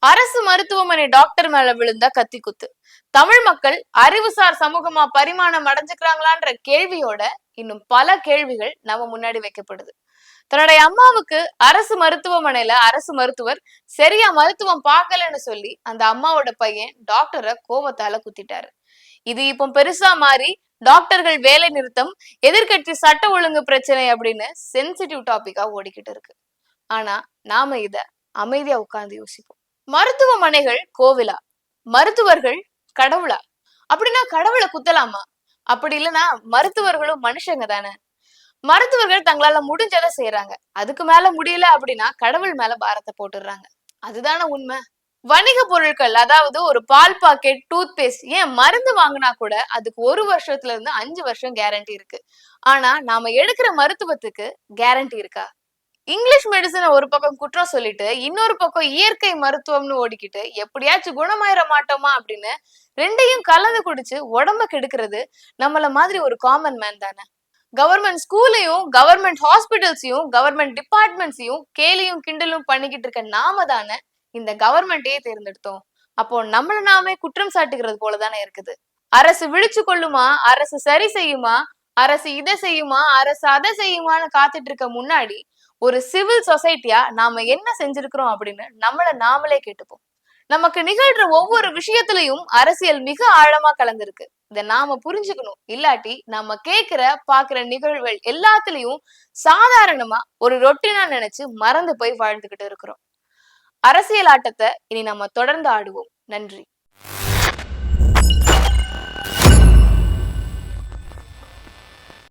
அரசு மருத்துவமனை டாக்டர் மேல விழுந்த கத்தி குத்து. தமிழ் மக்கள் அறிவுசார் சமூகமா பரிமாணம் அடைஞ்சுக்கிறாங்களான்ற கேள்வியோட இன்னும் பல கேள்விகள் நம்ம முன்னாடி வைக்கப்படுது. தன்னுடைய அம்மாவுக்கு அரசு மருத்துவமனையில அரசு மருத்துவர் சரியா மருத்துவம் பார்க்கலன்னு சொல்லி அந்த அம்மாவோட பையன் டாக்டரை கோபத்தால குத்திட்டாரு. இது இப்போ பெருசா மாறி டாக்டர்கள் வேலை நிறுத்தம், எதிர்கட்சி சட்ட ஒழுங்கு பிரச்சனை அப்படின்னு சென்சிட்டிவ் டாபிக்கா ஓடிக்கிட்டு இருக்கு. ஆனா நாம இத அமைதியா உட்கார்ந்து யோசிப்போம். மருத்துவமனைகள் கோவிலா, மருத்துவர்கள் கடவுளா? அப்படின்னா கடவுளை குத்தலாமா? அப்படி இல்லைன்னா மருத்துவர்களும் மனுஷங்க தானே. மருத்துவர்கள் தங்களால முடிஞ்சதை செய்யறாங்க, அதுக்கு மேல முடியல அப்படின்னா கடவுள் மேல பாரத்தை போட்டுடுறாங்க. அதுதானே உண்மை. வணிக பொருட்கள், அதாவது ஒரு பால் பாக்கெட், டூத் பேஸ்ட், ஏன் மருந்து வாங்கினா கூட அதுக்கு 1 வருஷத்துல இருந்து 5 வருஷம் கேரண்டி இருக்கு. ஆனா நாம எடுக்கிற மருத்துவத்துக்கு கேரண்டி இருக்கா? இங்கிலீஷ் மெடிசனை ஒரு பக்கம் குற்றம் சொல்லிட்டு இன்னொரு பக்கம் இயற்கை மருத்துவம்னு ஓடிக்கிட்டு எப்படியாச்சும் குணமாயிர மாட்டோமா அப்படின்னு ரெண்டையும் கலந்து குடிச்சு உடம்ப கெடுக்கிறது நம்மள மாதிரி ஒரு காமன் மேன் தானே. கவர்மெண்ட் ஸ்கூலையும் கவர்மெண்ட் ஹாஸ்பிட்டல்ஸையும் கவர்மெண்ட் டிபார்ட்மெண்ட்ஸையும் கேலியும் கிண்டலும் பண்ணிக்கிட்டு இருக்க நாம தானே இந்த கவர்மெண்ட்டையே தேர்ந்தெடுத்தோம். அப்போ நம்மள நாமே குற்றம் சாட்டுகிறது போலதானே இருக்குது. அரசு விழிச்சு கொள்ளுமா, அரசு சரி செய்யுமா, அரசு இதை செய்யுமா, அரசு அதை செய்யுமான்னு காத்துட்டு இருக்க முன்னாடி ஒரு சிவில் சொசைட்டியா நாம என்ன செஞ்சிருக்கிறோம் அப்படின்னு நம்மள நாமளே கேட்டுப்போம். நமக்கு நிகழ்ற ஒவ்வொரு விஷயத்திலையும் அரசியல் மிக ஆழமா கலந்துருக்கு. இதை நாம புரிஞ்சுக்கணும். இல்லாட்டி நாம கேட்கிற பாக்குற நிகழ்வுகள் எல்லாத்துலயும் சாதாரணமா ஒரு ரொட்டினா நினைச்சு மறந்து போய் வாழ்ந்துகிட்டு இருக்கிறோம். அரசியல் ஆட்டத்தை இனி நம்ம தொடர்ந்து ஆடுவோம். நன்றி.